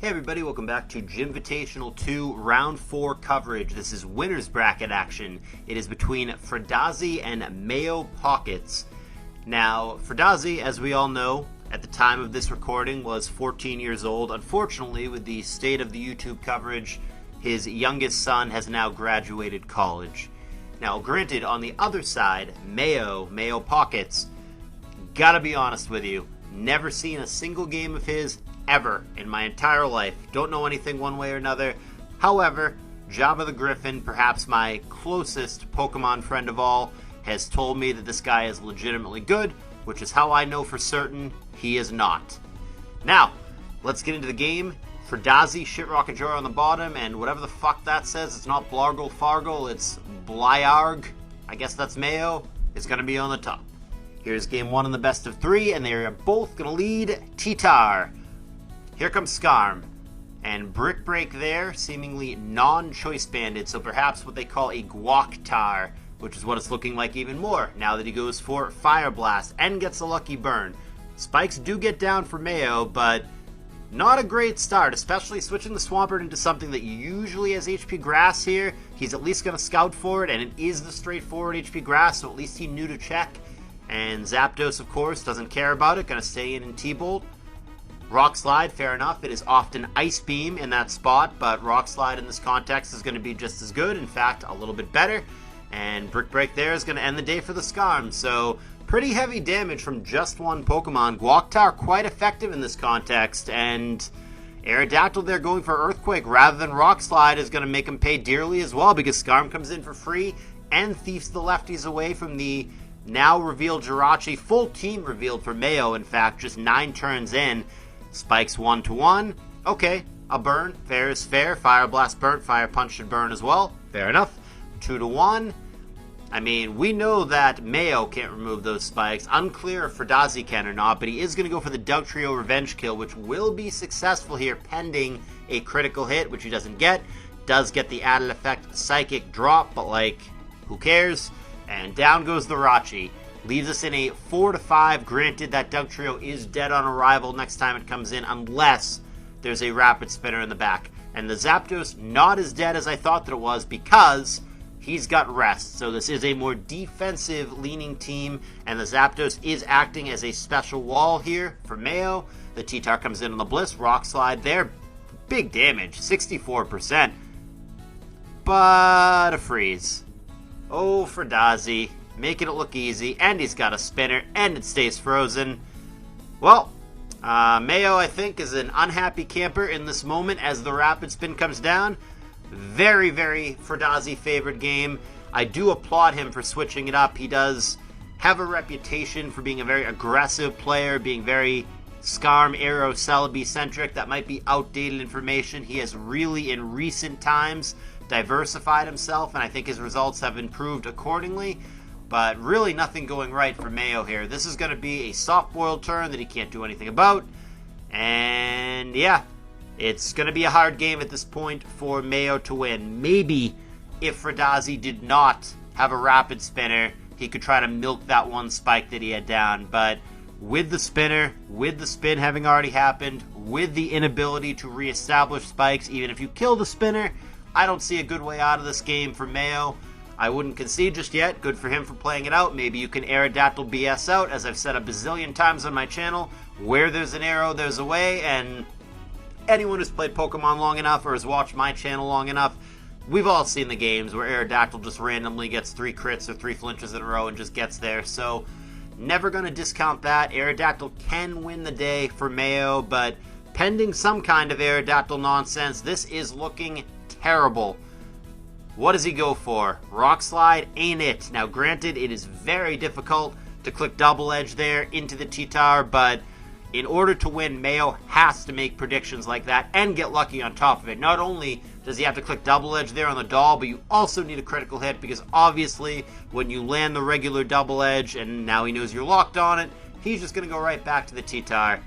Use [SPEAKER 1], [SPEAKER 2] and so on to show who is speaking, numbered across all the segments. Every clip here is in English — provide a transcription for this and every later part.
[SPEAKER 1] Hey everybody, welcome back to Jimvitational 2 Round 4 coverage. This is winner's bracket action. It is between Fruhdazi and mayopockets. Now, Fruhdazi, as we all know, at the time of this recording was 14 years old. Unfortunately, with the state of the YouTube coverage, his youngest son has now graduated college. Now, granted, on the other side, mayopockets, gotta be honest with you, never seen a single game of his ever in my entire life. Don't know anything one way or another. However, Java the Griffin, perhaps my closest Pokemon friend of all, has told me that this guy is legitimately good, which is how I know for certain he is not. Now, let's get into the game. Fruhdazi, Shit Rock and Joy on the bottom, and whatever the fuck that says, it's not Blargle Fargle, it's Blyarg, I guess that's Mayo, is going to be on the top. Here's game one in the best of three, and they're both going to lead T-Tar. Here comes Skarm, and Brick Break there, seemingly non-choice banded, so perhaps what they call a Guac-Tar, which is what it's looking like even more, now that he goes for Fire Blast and gets a lucky burn. Spikes do get down for Mayo, but not a great start, especially switching the Swampert into something that usually has HP Grass here. He's at least going to scout for it, and it is the straightforward HP Grass, so at least he knew to check. And Zapdos, of course, doesn't care about it, going to stay in T-Bolt. Rock Slide, fair enough. It is often Ice Beam in that spot, but Rock Slide in this context is going to be just as good, in fact, a little bit better. And Brick Break there is going to end the day for the Skarm, so pretty heavy damage from just one Pokemon. Guac-Tar quite effective in this context, and Aerodactyl there going for Earthquake rather than Rock Slide is going to make him pay dearly as well, because Skarm comes in for free and thiefs the lefties away from the now revealed Jirachi. Full team revealed for Mayo, in fact, just 9 turns in. Spikes 1-1. Okay, a burn. Fair is fair. Fire Blast burnt. Fire Punch should burn as well. Fair enough. 2-1. I mean, we know that Mayo can't remove those spikes. Unclear if Fruhdazi can or not, but he is going to go for the Dugtrio Revenge Kill, which will be successful here pending a critical hit, which he doesn't get. Does get the added effect Psychic drop, but like, who cares? And down goes the Rachi. Leaves us in a 4-5. Granted, that Dugtrio is dead on arrival next time it comes in, unless there's a Rapid Spinner in the back. And the Zapdos not as dead as I thought that it was, because he's got Rest. So this is a more defensive-leaning team, and the Zapdos is acting as a special wall here for Mayo. The T-Tar comes in on the Bliss. Rock Slide there. Big damage, 64%. But a freeze. Oh, Fruhdazi, making it look easy, and he's got a spinner, and it stays frozen. Well, Mayo, I think, is an unhappy camper in this moment as the Rapid Spin comes down. Very, very Fruhdazi favored game. I do applaud him for switching it up. He does have a reputation for being a very aggressive player, being very Skarm, Arrow, Celebi centric. That might be outdated information. He has really, in recent times, diversified himself, and I think his results have improved accordingly. But really nothing going right for Mayo here. This is going to be a soft-boiled turn that he can't do anything about. And yeah, it's going to be a hard game at this point for Mayo to win. Maybe if Fruhdazi did not have a Rapid Spinner, he could try to milk that one spike that he had down. But with the spinner, with the spin having already happened, with the inability to reestablish spikes, even if you kill the spinner, I don't see a good way out of this game for Mayo. I wouldn't concede just yet. Good for him for playing it out. Maybe you can Aerodactyl BS out, as I've said a bazillion times on my channel. Where there's an arrow, there's a way, and anyone who's played Pokemon long enough or has watched my channel long enough, we've all seen the games where Aerodactyl just randomly gets 3 crits or 3 flinches in a row and just gets there. So, never going to discount that. Aerodactyl can win the day for Mayo, but pending some kind of Aerodactyl nonsense, this is looking terrible. What does he go for? Rock Slide ain't it. Now granted, it is very difficult to click Double Edge there into the T-Tar, but in order to win, Mayo has to make predictions like that and get lucky on top of it. Not only does he have to click Double Edge there on the doll, but you also need a critical hit, because obviously when you land the regular Double Edge and now he knows you're locked on it, he's just going to go right back to the T-Tar.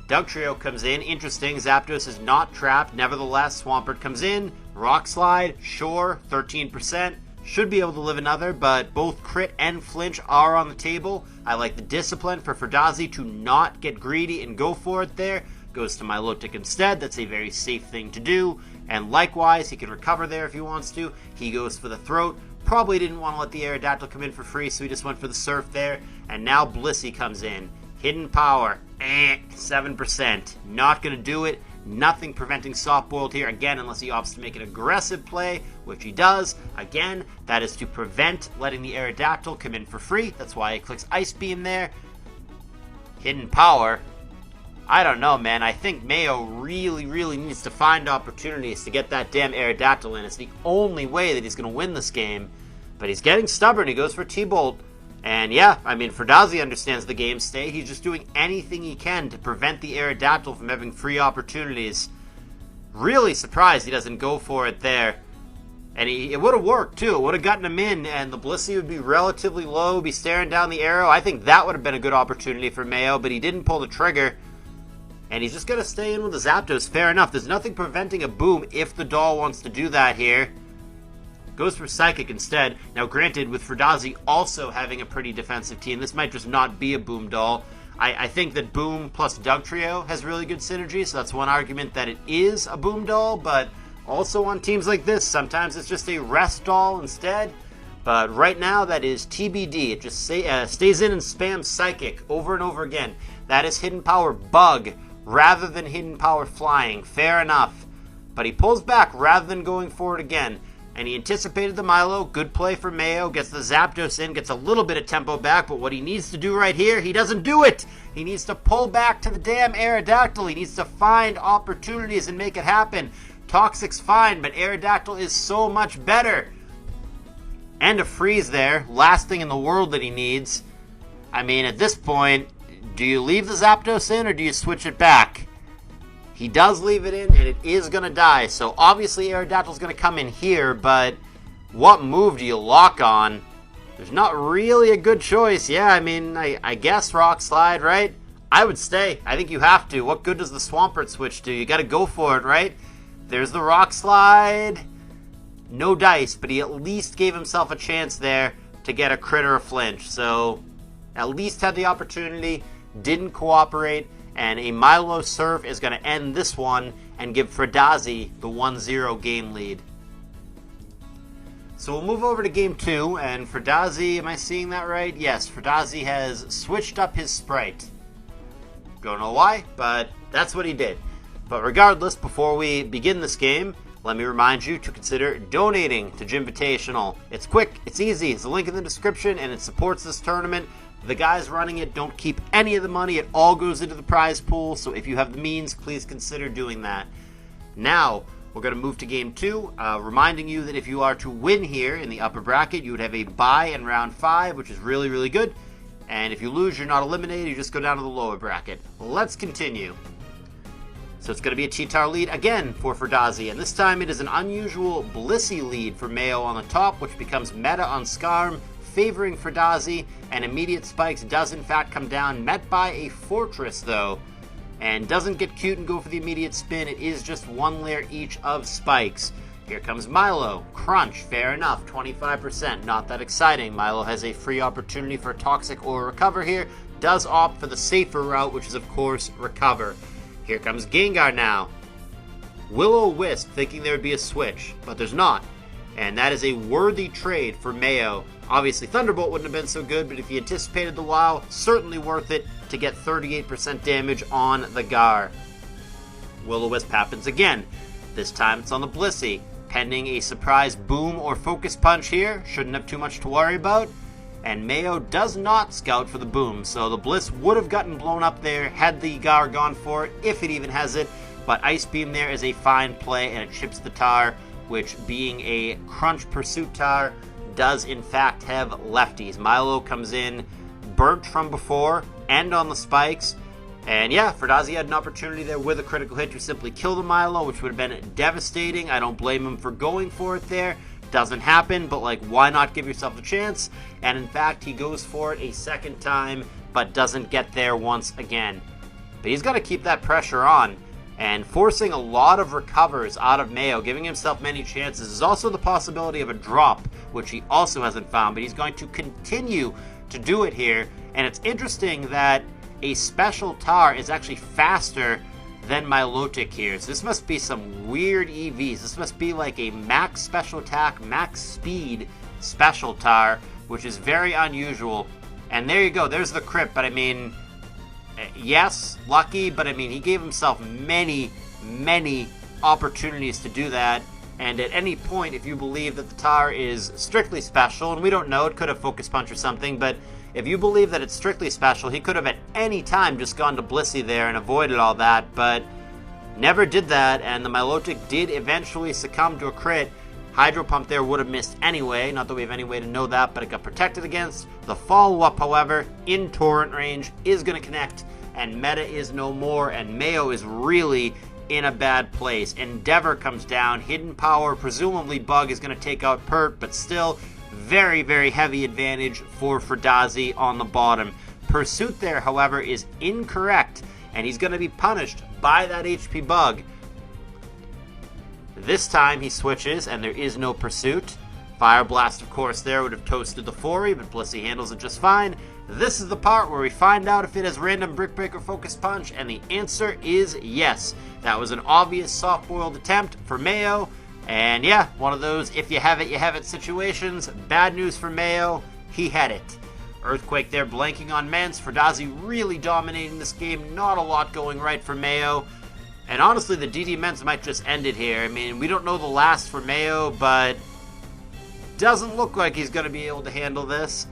[SPEAKER 1] Dugtrio comes in. Interesting. Zapdos is not trapped. Nevertheless, Swampert comes in. Rock Slide, sure, 13%. Should be able to live another, but both crit and flinch are on the table. I like the discipline for Fruhdazi to not get greedy and go for it there. goes to Milotic instead. That's a very safe thing to do. And likewise, he can recover there if he wants to. He goes for the Throat. Probably didn't want to let the Aerodactyl come in for free, so he just went for the Surf there. And now Blissey comes in. Hidden Power, 7%. Not going to do it. Nothing preventing Soft Boiled here, again, unless he opts to make an aggressive play, which he does. Again, that is to prevent letting the Aerodactyl come in for free. That's why he clicks Ice Beam there. Hidden Power. I don't know, man. I think Mayo really, really needs to find opportunities to get that damn Aerodactyl in. It's the only way that he's going to win this game. But he's getting stubborn. He goes for T-Bolt. And yeah, I mean, Fruhdazi understands the game state. He's just doing anything he can to prevent the Aerodactyl from having free opportunities. Really surprised he doesn't go for it there. And it would have worked, too. It would have gotten him in, and the Blissey would be relatively low, be staring down the arrow. I think that would have been a good opportunity for Mayo, but he didn't pull the trigger. And he's just going to stay in with the Zapdos. Fair enough. There's nothing preventing a Boom if the doll wants to do that here. Goes for Psychic instead. Now, granted, with Fruhdazi also having a pretty defensive team, this might just not be a Boom doll. I think that Boom plus Dugtrio has really good synergy, so that's one argument that it is a Boom doll, but also on teams like this, sometimes it's just a Rest doll instead. But right now, that is TBD. It just stays in and spams Psychic over and over again. That is Hidden Power Bug rather than Hidden Power Flying. Fair enough. But he pulls back rather than going forward again. And he anticipated the Milo. Good play for Mayo. Gets the Zapdos in. Gets a little bit of tempo back. But what he needs to do right here, he doesn't do it. He needs to pull back to the damn Aerodactyl. He needs to find opportunities and make it happen. Toxic's fine, but Aerodactyl is so much better. And a Freeze there. Last thing in the world that he needs. I mean, at this point, do you leave the Zapdos in or do you switch it back? He does leave it in, and it is going to die. So, obviously, Aerodactyl's going to come in here, but what move do you lock on? There's not really a good choice. Yeah, I mean, I guess Rock Slide, right? I would stay. I think you have to. What good does the Swampert switch do? You got to go for it, right? There's the Rock Slide. No dice, but he at least gave himself a chance there to get a crit or a flinch. So, at least had the opportunity, didn't cooperate. And a Milo Surf is going to end this one and give Fruhdazi the 1-0 game lead. So we'll move over to game 2, and Fruhdazi, am I seeing that right? Yes, Fruhdazi has switched up his sprite. Don't know why, but that's what he did. But regardless, before we begin this game, let me remind you to consider donating to Jimvitational. It's quick, it's easy, it's a link in the description, and it supports this tournament. The guys running it don't keep any of the money. It all goes into the prize pool. So if you have the means, please consider doing that. Now, we're going to move to Game 2. Reminding you that if you are to win here in the upper bracket, you would have a bye in Round 5, which is really, really good. And if you lose, you're not eliminated. You just go down to the lower bracket. Let's continue. So it's going to be a T-Tar lead again for Fruhdazi. And this time it is an unusual Blissey lead for Mayo on the top, which becomes meta on Skarm, favoring Fruhdazi, and immediate spikes does in fact come down, met by a Fortress though, and doesn't get cute and go for the immediate spin. It is just one layer each of spikes. Here comes Milo. Crunch, fair enough, 25%, not that exciting. Milo has a free opportunity for Toxic or Recover here, does opt for the safer route, which is of course Recover. Here comes Gengar now. Will-O-Wisp thinking there would be a switch, but there's not. And that is a worthy trade for Mayo. Obviously, Thunderbolt wouldn't have been so good, but if he anticipated the WoW, certainly worth it to get 38% damage on the Gar. Will-O-Wisp happens again. This time it's on the Blissey. Pending a surprise Boom or Focus Punch here, shouldn't have too much to worry about. And Mayo does not scout for the Boom, so the Bliss would have gotten blown up there had the Gar gone for it, if it even has it. But Ice Beam there is a fine play, and it chips the Tar, which, being a Crunch Pursuit Tar, does in fact have lefties. Milo comes in burnt from before and on the spikes. And yeah, Fruhdazi had an opportunity there with a critical hit to simply kill the Milo, which would have been devastating. I don't blame him for going for it there. Doesn't happen, but like, why not give yourself a chance? And in fact, he goes for it a second time, but doesn't get there once again. But he's got to keep that pressure on. And forcing a lot of recovers out of Mayo, giving himself many chances, is also the possibility of a drop, which he also hasn't found, but he's going to continue to do it here. And it's interesting that a special Tar is actually faster than Milotic here. So this must be some weird EVs. This must be like a max special attack, max speed special tar, which is very unusual. And there you go. There's the crit. But I mean, yes, lucky. But I mean, he gave himself many opportunities to do that. And at any point, if you believe that the tar is strictly special, and we don't know, it could have Focus Punch or something, but if you believe that it's strictly special, he could have at any time just gone to Blissey there and avoided all that, but never did that, and the Milotic did eventually succumb to a crit. Hydro Pump there would have missed anyway, not that we have any way to know that, but it got protected against. The follow-up, however, in Torrent range, is going to connect, and meta is no more, and Mayo is really in a bad place. Endeavor comes down, Hidden Power, presumably Bug is going to take out Pert, but still very heavy advantage for Fruhdazi on the bottom. Pursuit there, however, is incorrect, and he's going to be punished by that HP Bug. This time he switches, and there is no Pursuit. Fire Blast, of course, there would have toasted the Fori, but Blissey handles it just fine. This is the part where we find out if it has random Brick Break or Focus Punch, and the answer is yes. That was an obvious soft-boiled attempt for Mayo, and yeah, one of those if you have it situations. Bad news for Mayo, he had it. Earthquake there blanking on Mence. Fruhdazi really dominating this game, not a lot going right for Mayo. And honestly, the DD Mence might just end it here. I mean, we don't know the last for Mayo, but doesn't look like he's going to be able to handle this.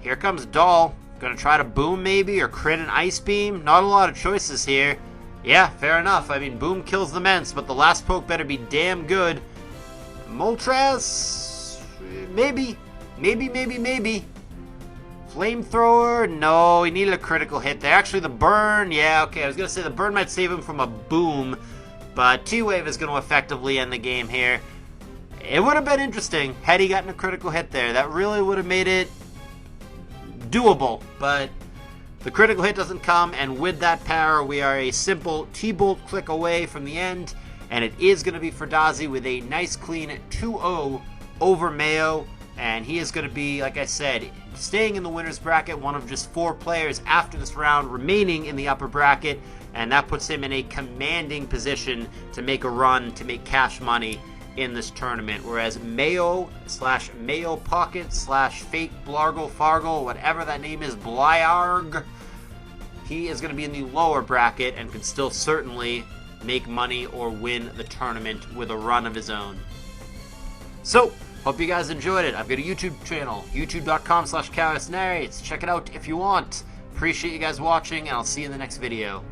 [SPEAKER 1] Here comes Doll. Going to try to Boom maybe, or crit an Ice Beam. Not a lot of choices here. Yeah, fair enough. I mean, Boom kills the Mence, but the last poke better be damn good. Moltres? Maybe. Flamethrower? No, he needed a critical hit there. Actually, the Burn, yeah, okay. I was going to say the Burn might save him from a Boom, but T-Wave is going to effectively end the game here. It would have been interesting had he gotten a critical hit there. That really would have made it doable, but the critical hit doesn't come, and with that power, we are a simple T-Bolt click away from the end, and it is going to be Fruhdazi with a nice clean 2-0 over Mayo, and he is going to be, like I said, staying in the winner's bracket, one of just 4 players after this round remaining in the upper bracket, and that puts him in a commanding position to make a run, to make cash money in this tournament, whereas Mayo / mayopockets / fake Blargle Fargle, whatever that name is, Blyarg, he is going to be in the lower bracket and could still certainly make money or win the tournament with a run of his own. So, hope you guys enjoyed it. I've got a YouTube channel, youtube.com/KaosNarrates. Check it out if you want. Appreciate you guys watching, and I'll see you in the next video.